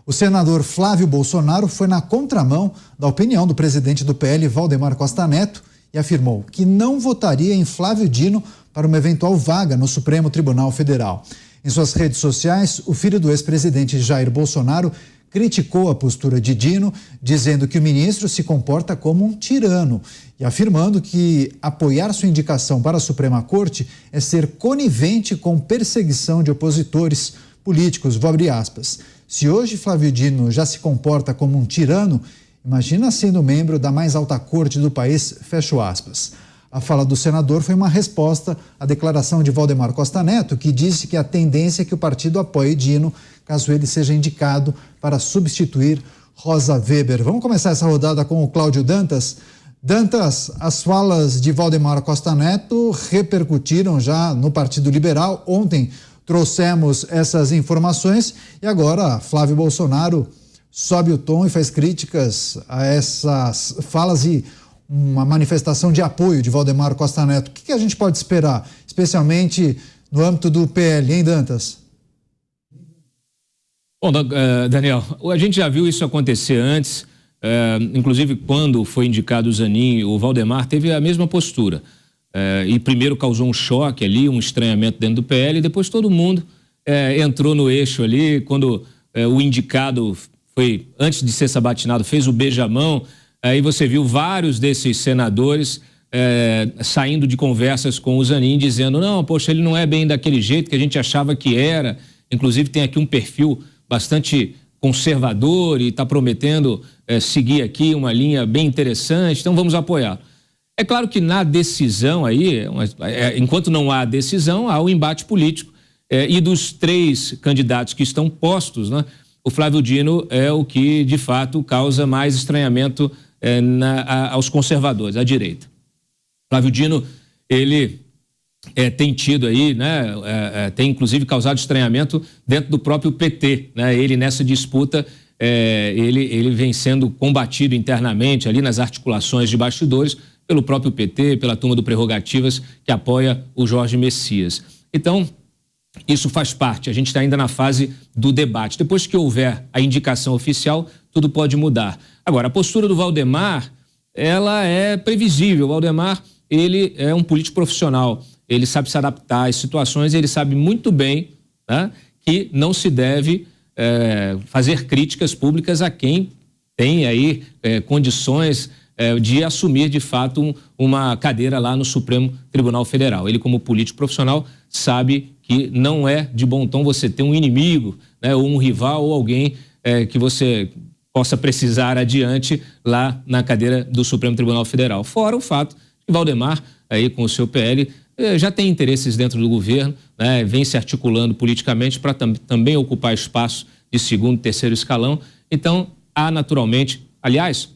O senador Flávio Bolsonaro foi na contramão da opinião do presidente do PL, Valdemar Costa Neto, e afirmou que não votaria em Flávio Dino para uma eventual vaga no Supremo Tribunal Federal. Em suas redes sociais, o filho do ex-presidente Jair Bolsonaro criticou a postura de Dino, dizendo que o ministro se comporta como um tirano e afirmando que apoiar sua indicação para a Suprema Corte é ser conivente com perseguição de opositores políticos. Vou abrir aspas. Se hoje Flávio Dino já se comporta como um tirano, imagina sendo membro da mais alta corte do país, fecho aspas. A fala do senador foi uma resposta à declaração de Valdemar Costa Neto, que disse que a tendência é que o partido apoie Dino, caso ele seja indicado para substituir Rosa Weber. Vamos começar essa rodada com o Cláudio Dantas. Dantas, as falas de Valdemar Costa Neto repercutiram já no Partido Liberal. Ontem trouxemos essas informações e agora Flávio Bolsonaro sobe o tom e faz críticas a essas falas e uma manifestação de apoio de Valdemar Costa Neto. O que a gente pode esperar, especialmente no âmbito do PL, hein, Dantas? Bom, Daniel, a gente já viu isso acontecer antes, inclusive quando foi indicado o Zanin, o Valdemar teve a mesma postura. E primeiro causou um choque ali, um estranhamento dentro do PL, e depois todo mundo entrou no eixo ali, quando o indicado foi, antes de ser sabatinado, fez o beijamão. Aí você viu vários desses senadores saindo de conversas com o Zanin, dizendo, não, poxa, ele não é bem daquele jeito que a gente achava que era. Inclusive tem aqui um perfil bastante conservador e está prometendo seguir aqui uma linha bem interessante, então vamos apoiar. É claro que na decisão aí, enquanto não há decisão, há o embate político. E dos três candidatos que estão postos, né, o Flávio Dino é o que, de fato, causa mais estranhamento aos conservadores, à direita. Flávio Dino, ele tem tido aí, né, tem inclusive causado estranhamento dentro do próprio PT, né, ele nessa disputa, ele vem sendo combatido internamente ali nas articulações de bastidores pelo próprio PT, pela turma do Prerrogativas, que apoia o Jorge Messias. Então, isso faz parte, a gente está ainda na fase do debate. Depois que houver a indicação oficial, tudo pode mudar. Agora, a postura do Valdemar, ela é previsível. O Valdemar, ele é um político profissional, ele sabe se adaptar às situações, ele sabe muito bem, né, que não se deve fazer críticas públicas a quem tem aí condições de assumir, de fato, uma cadeira lá no Supremo Tribunal Federal. Ele, como político profissional, sabe que não é de bom tom você ter um inimigo, né, ou um rival, ou alguém que você possa precisar adiante lá na cadeira do Supremo Tribunal Federal. Fora o fato que Valdemar, aí com o seu PL, já tem interesses dentro do governo, né, vem se articulando politicamente para também ocupar espaço de segundo, terceiro escalão. Então, há naturalmente, aliás,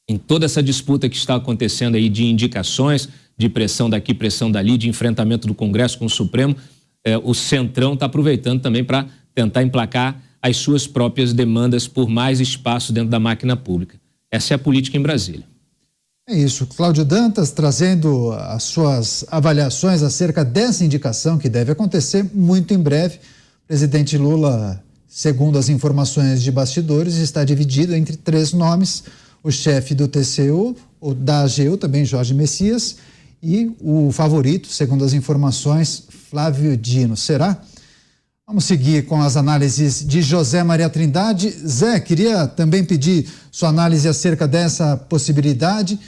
em toda essa disputa que está acontecendo aí de indicações, de pressão daqui, pressão dali, de enfrentamento do Congresso com o Supremo, o Centrão está aproveitando também para tentar emplacar as suas próprias demandas por mais espaço dentro da máquina pública. Essa é a política em Brasília. É isso. Cláudio Dantas trazendo as suas avaliações acerca dessa indicação que deve acontecer muito em breve. O presidente Lula, segundo as informações de bastidores, está dividido entre três nomes: o chefe do TCU, o da AGU, também Jorge Messias, e o favorito, segundo as informações, Flávio Dino. Será? Vamos seguir com as análises de José Maria Trindade. Zé, queria também pedir sua análise acerca dessa possibilidade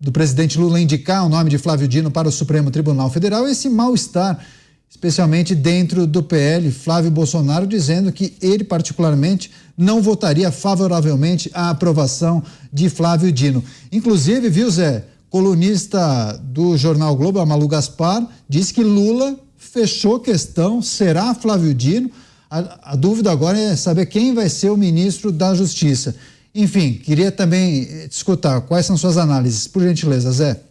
do presidente Lula indicar o nome de Flávio Dino para o Supremo Tribunal Federal, esse mal-estar, especialmente dentro do PL, Flávio Bolsonaro dizendo que ele particularmente não votaria favoravelmente à aprovação de Flávio Dino. Inclusive, viu, Zé, colunista do Jornal Globo, a Malu Gaspar, disse que Lula fechou questão, será Flávio Dino. A dúvida agora é saber quem vai ser o ministro da Justiça. Enfim, queria também te escutar. Quais são suas análises? Por gentileza, Zé.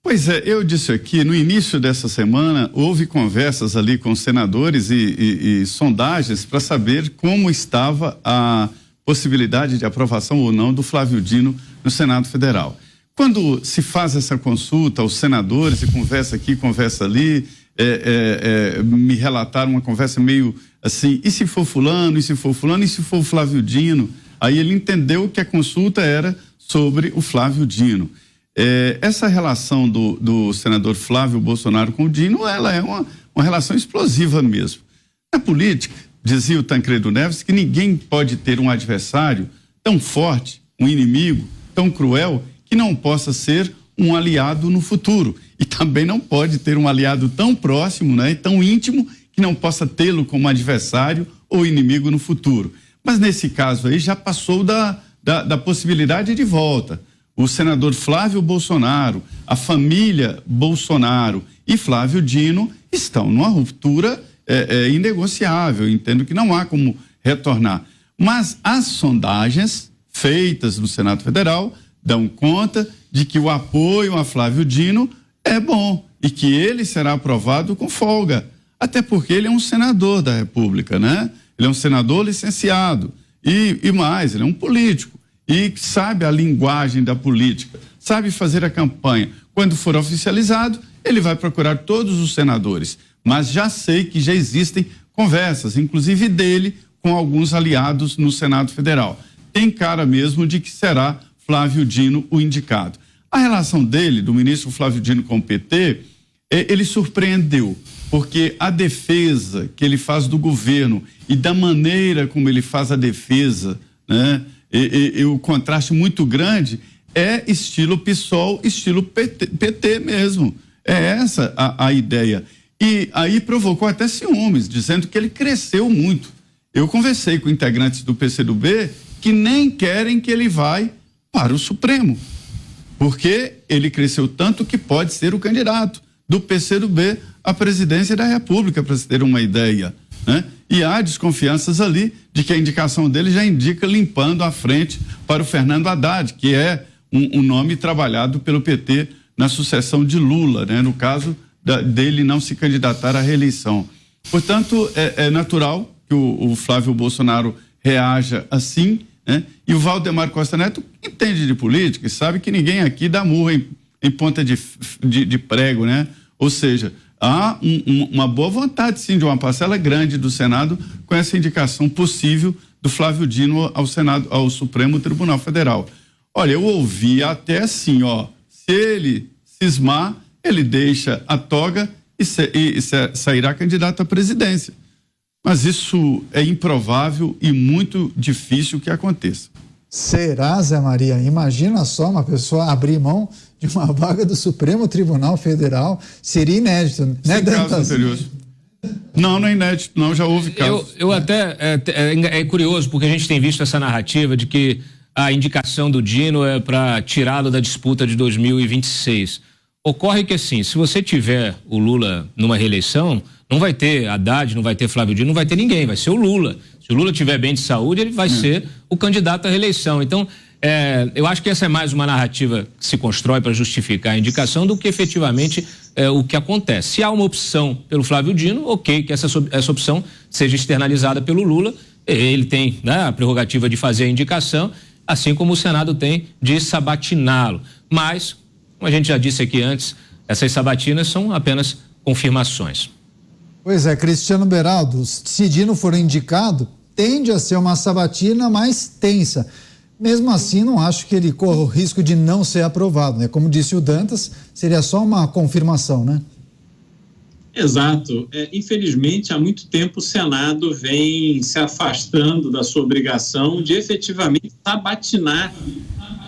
Pois é, eu disse aqui, no início dessa semana, houve conversas ali com senadores e sondagens para saber como estava a possibilidade de aprovação ou não do Flávio Dino no Senado Federal. Quando se faz essa consulta aos senadores, e conversa aqui, conversa ali, me relataram uma conversa meio assim, e se for fulano, e se for fulano, e se for o Flávio Dino? Aí ele entendeu que a consulta era sobre o Flávio Dino. Essa relação do senador Flávio Bolsonaro com o Dino, ela é uma relação explosiva mesmo. Na política, dizia o Tancredo Neves, que ninguém pode ter um adversário tão forte, um inimigo tão cruel, que não possa ser um aliado no futuro. E também não pode ter um aliado tão próximo, né, e tão íntimo, que não possa tê-lo como adversário ou inimigo no futuro. Mas nesse caso aí já passou da possibilidade de volta. O senador Flávio Bolsonaro, a família Bolsonaro e Flávio Dino estão numa ruptura inegociável. Entendo que não há como retornar. Mas as sondagens feitas no Senado Federal dão conta de que o apoio a Flávio Dino é bom e que ele será aprovado com folga. Até porque ele é um senador da República, né? Ele é um senador licenciado e mais, ele é um político e sabe a linguagem da política, sabe fazer a campanha. Quando for oficializado, ele vai procurar todos os senadores, mas já sei que já existem conversas, inclusive dele com alguns aliados no Senado Federal. Tem cara mesmo de que será Flávio Dino o indicado. A relação dele, do ministro Flávio Dino com o PT, ele surpreendeu, porque a defesa que ele faz do governo e da maneira como ele faz a defesa, né, e o contraste muito grande é estilo PSOL, estilo PT mesmo. É essa a ideia. E aí provocou até ciúmes, dizendo que ele cresceu muito. Eu conversei com integrantes do PCdoB que nem querem que ele vá para o Supremo, porque ele cresceu tanto que pode ser o candidato do PCdoB à presidência da República, para se ter uma ideia, né? E há desconfianças ali de que a indicação dele já indica limpando a frente para o Fernando Haddad, que é um nome trabalhado pelo PT na sucessão de Lula, né? No caso dele não se candidatar à reeleição. Portanto, é natural que o Flávio Bolsonaro reaja assim, né? E o Valdemar Costa Neto entende de política e sabe que ninguém aqui dá murro em ponta de prego, né? Ou seja, há uma boa vontade, sim, de uma parcela grande do Senado com essa indicação possível do Flávio Dino ao Senado, ao Supremo Tribunal Federal. Olha, eu ouvi até assim, ó, se ele cismar, ele deixa a toga e sairá candidato à presidência. Mas isso é improvável e muito difícil que aconteça. Será, Zé Maria? Imagina só uma pessoa abrir mão de uma vaga do Supremo Tribunal Federal. Seria inédito, né, Dantas? Não é inédito, não, já houve casos. Eu até, é curioso, porque a gente tem visto essa narrativa de que a indicação do Dino é para tirá-lo da disputa de 2026. Ocorre que, assim, se você tiver o Lula numa reeleição, não vai ter Haddad, não vai ter Flávio Dino, não vai ter ninguém, vai ser o Lula. Se o Lula tiver bem de saúde, ele vai ser o candidato à reeleição. Então, eu acho que essa é mais uma narrativa que se constrói para justificar a indicação do que efetivamente o que acontece. Se há uma opção pelo Flávio Dino, ok, que essa opção seja externalizada pelo Lula, ele tem, né, a prerrogativa de fazer a indicação, assim como o Senado tem de sabatiná-lo. Mas, como a gente já disse aqui antes, essas sabatinas são apenas confirmações. Pois é, Cristiano Beraldo, se Dino for indicado, tende a ser uma sabatina mais tensa. Mesmo assim, não acho que ele corra o risco de não ser aprovado, né? Como disse o Dantas, seria só uma confirmação, né? Exato. Infelizmente, há muito tempo o Senado vem se afastando da sua obrigação de efetivamente sabatinar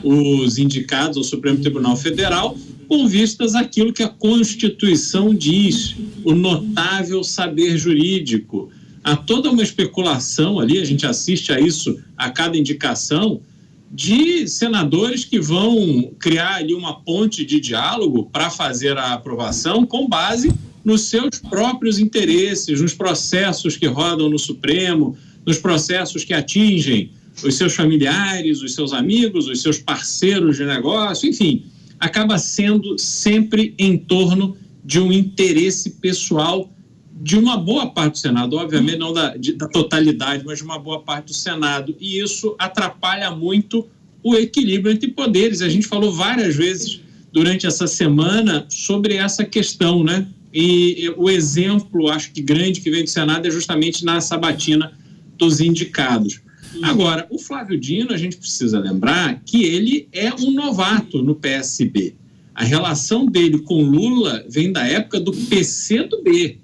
os indicados ao Supremo Tribunal Federal com vistas àquilo que a Constituição diz, o notável saber jurídico. Há toda uma especulação ali, a gente assiste a isso a cada indicação, de senadores que vão criar ali uma ponte de diálogo para fazer a aprovação com base nos seus próprios interesses, nos processos que rodam no Supremo, nos processos que atingem os seus familiares, os seus amigos, os seus parceiros de negócio, enfim, acaba sendo sempre em torno de um interesse pessoal de uma boa parte do Senado, obviamente não da totalidade, mas de uma boa parte do Senado, e isso atrapalha muito o equilíbrio entre poderes. A gente falou várias vezes durante essa semana sobre essa questão, né? e o exemplo, acho que grande, que vem do Senado é justamente na sabatina dos indicados. Agora, o Flávio Dino, a gente precisa lembrar que ele é um novato no PSB. A relação dele com Lula vem da época do PCdoB.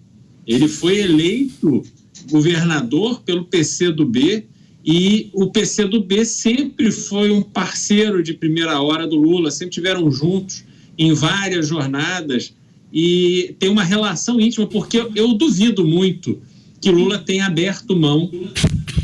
Ele foi eleito governador pelo PCdoB e o PCdoB sempre foi um parceiro de primeira hora do Lula, sempre tiveram juntos em várias jornadas e tem uma relação íntima, porque eu duvido muito que Lula tenha aberto mão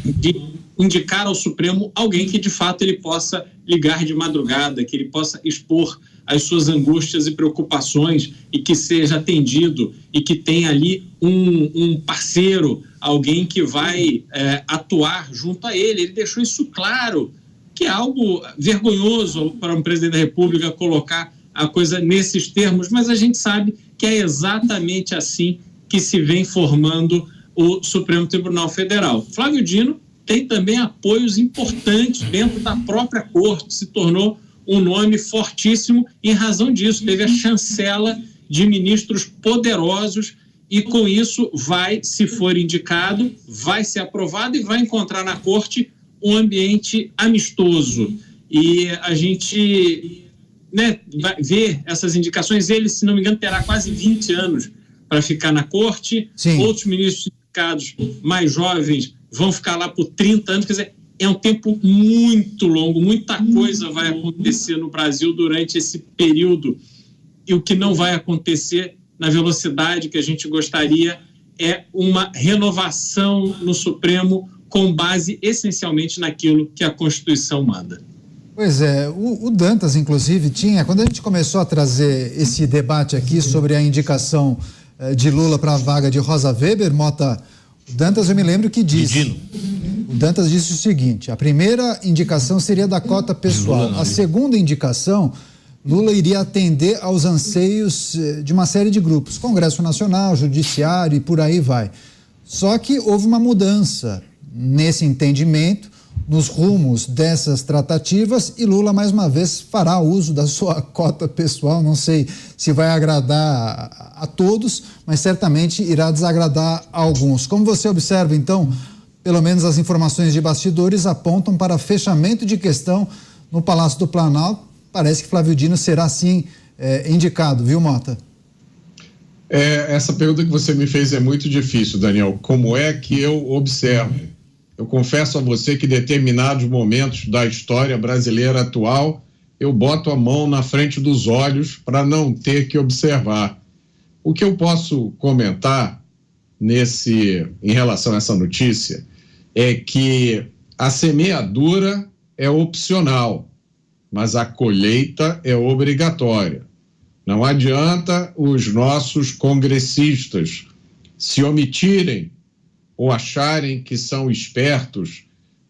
de indicar ao Supremo alguém que de fato ele possa ligar de madrugada, que ele possa expor as suas angústias e preocupações e que seja atendido e que tenha ali um parceiro, alguém que vai atuar junto a ele. Ele deixou isso claro, que é algo vergonhoso para um presidente da República colocar a coisa nesses termos, mas a gente sabe que é exatamente assim que se vem formando o Supremo Tribunal Federal. Flávio Dino tem também apoios importantes dentro da própria corte, se tornou um nome fortíssimo em razão disso. Teve a chancela de ministros poderosos e, com isso, vai, se for indicado, vai ser aprovado e vai encontrar na corte um ambiente amistoso. E a gente vai ver essas indicações. Ele, se não me engano, terá quase 20 anos para ficar na corte. Sim. Outros ministros indicados mais jovens vão ficar lá por 30 anos. Quer dizer, é um tempo muito longo, muita coisa vai acontecer no Brasil durante esse período. E o que não vai acontecer na velocidade que a gente gostaria é uma renovação no Supremo com base essencialmente naquilo que a Constituição manda. Pois é, o Dantas, inclusive, quando a gente começou a trazer esse debate aqui sobre a indicação de Lula para a vaga de Rosa Weber, Mota, o Dantas, eu me lembro que disse... O Dantas disse o seguinte: a primeira indicação seria da cota pessoal. A segunda indicação, Lula iria atender aos anseios de uma série de grupos, Congresso Nacional, Judiciário e por aí vai. Só que houve uma mudança nesse entendimento, nos rumos dessas tratativas, e Lula, mais uma vez, fará uso da sua cota pessoal. Não sei se vai agradar a todos, mas certamente irá desagradar a alguns. Como você observa, então, pelo menos as informações de bastidores apontam para fechamento de questão no Palácio do Planalto. Parece que Flávio Dino será, sim, indicado, viu, Mota? Essa pergunta que você me fez é muito difícil, Daniel. Como é que eu observo? Eu confesso a você que em determinados momentos da história brasileira atual, eu boto a mão na frente dos olhos para não ter que observar. O que eu posso comentar em relação a essa notícia é que a semeadura é opcional, mas a colheita é obrigatória. Não adianta os nossos congressistas se omitirem ou acharem que são espertos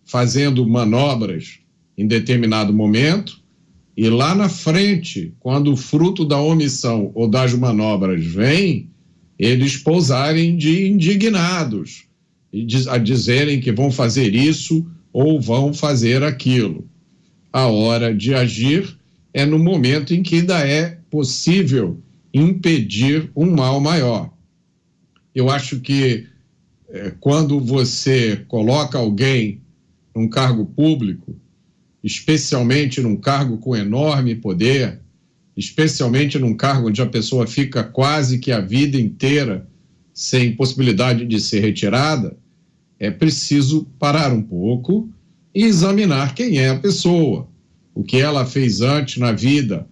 fazendo manobras em determinado momento e lá na frente, quando o fruto da omissão ou das manobras vem, eles pousarem de indignados e a dizerem que vão fazer isso ou vão fazer aquilo. A hora de agir é no momento em que ainda é possível impedir um mal maior. Eu acho que quando você coloca alguém num cargo público, especialmente num cargo com enorme poder, especialmente num cargo onde a pessoa fica quase que a vida inteira sem possibilidade de ser retirada, é preciso parar um pouco e examinar quem é a pessoa, o que ela fez antes na vida,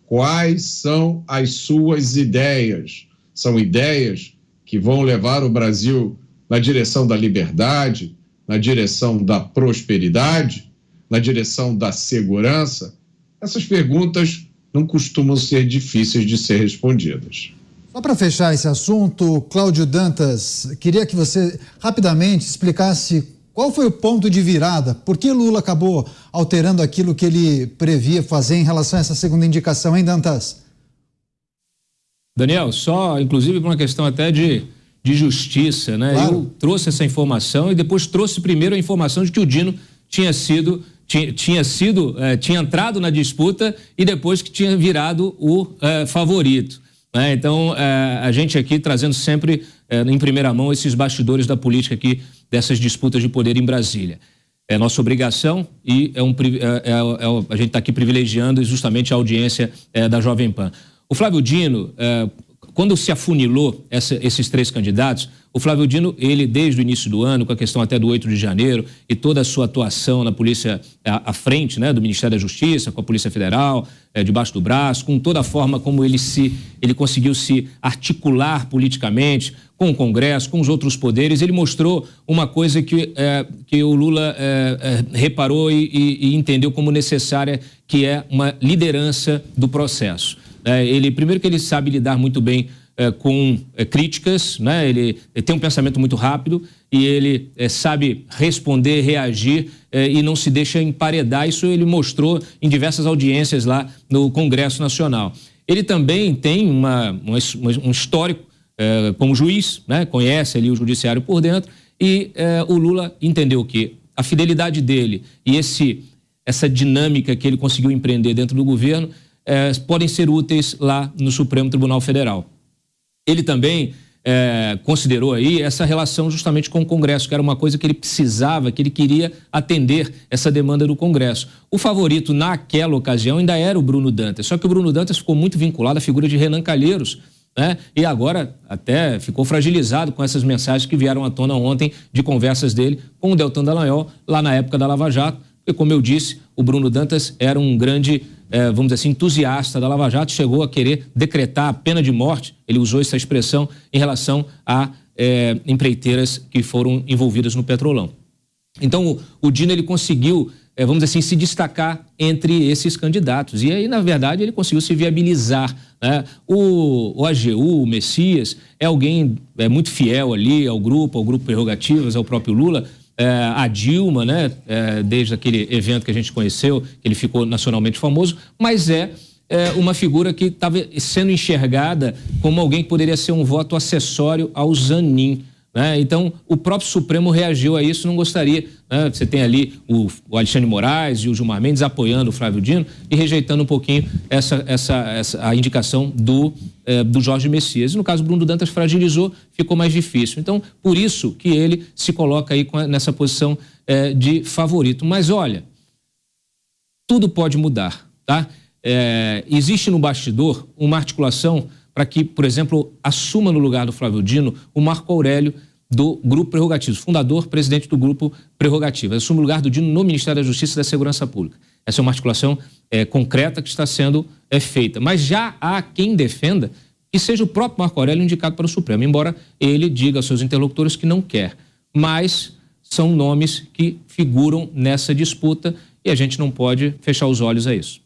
quais são as suas ideias. São ideias que vão levar o Brasil na direção da liberdade, na direção da prosperidade, na direção da segurança? Essas perguntas não costumam ser difíceis de ser respondidas. Só para fechar esse assunto, Cláudio Dantas, queria que você rapidamente explicasse qual foi o ponto de virada, por que Lula acabou alterando aquilo que ele previa fazer em relação a essa segunda indicação, hein, Dantas? Daniel, só inclusive por uma questão até de justiça, né? Claro. Eu trouxe essa informação e depois trouxe primeiro a informação de que o Dino tinha entrado na disputa e depois que tinha virado o favorito. né? Então, a gente aqui trazendo sempre em primeira mão esses bastidores da política aqui, dessas disputas de poder em Brasília. É nossa obrigação e a gente está aqui privilegiando justamente a audiência da Jovem Pan. O Flávio Dino, quando se afunilou esses 3 candidatos, o Flávio Dino, ele desde o início do ano, com a questão até do 8 de janeiro e toda a sua atuação na polícia à frente, né, do Ministério da Justiça, com a Polícia Federal, debaixo do braço, com toda a forma como ele conseguiu se articular politicamente com o Congresso, com os outros poderes, ele mostrou uma coisa que o Lula reparou e entendeu como necessária, que é uma liderança do processo. Primeiro que ele sabe lidar muito bem com críticas, né? Ele tem um pensamento muito rápido e ele sabe responder, reagir e não se deixa emparedar. Isso ele mostrou em diversas audiências lá no Congresso Nacional. Ele também tem um histórico como juiz, né? Conhece ali o judiciário por dentro e o Lula entendeu que a fidelidade dele e essa dinâmica que ele conseguiu empreender dentro do governo podem ser úteis lá no Supremo Tribunal Federal. Ele também considerou aí essa relação justamente com o Congresso, que era uma coisa que ele precisava, que ele queria atender essa demanda do Congresso. O favorito naquela ocasião ainda era o Bruno Dantas, só que o Bruno Dantas ficou muito vinculado à figura de Renan Calheiros, né? E agora até ficou fragilizado com essas mensagens que vieram à tona ontem de conversas dele com o Deltan Dallagnol, lá na época da Lava Jato, porque, como eu disse, o Bruno Dantas era um grande, vamos dizer assim, entusiasta da Lava Jato, chegou a querer decretar a pena de morte, ele usou essa expressão em relação a empreiteiras que foram envolvidas no Petrolão. Então, o Dino, ele conseguiu, vamos dizer assim, se destacar entre esses candidatos. E aí, na verdade, ele conseguiu se viabilizar, né? O AGU, o Messias, é alguém muito fiel ali ao grupo Prerrogativas, ao próprio Lula. A Dilma, né, desde aquele evento que a gente conheceu, que ele ficou nacionalmente famoso, mas uma figura que estava sendo enxergada como alguém que poderia ser um voto acessório ao Zanin, né? Então, o próprio Supremo reagiu a isso, não gostaria, né? Você tem ali o Alexandre Moraes e o Gilmar Mendes apoiando o Flávio Dino e rejeitando um pouquinho a indicação do Jorge Messias. E no caso, o Bruno Dantas fragilizou, ficou mais difícil. Então, por isso que ele se coloca aí nessa posição de favorito. Mas olha, tudo pode mudar, tá? Existe no bastidor uma articulação para que, por exemplo, assuma no lugar do Flávio Dino o Marco Aurélio do Grupo Prerrogativas, fundador, presidente do Grupo Prerrogativas. Assume o lugar do Dino no Ministério da Justiça e da Segurança Pública. Essa é uma articulação concreta que está sendo feita. Mas já há quem defenda que seja o próprio Marco Aurélio indicado para o Supremo, embora ele diga aos seus interlocutores que não quer. Mas são nomes que figuram nessa disputa e a gente não pode fechar os olhos a isso.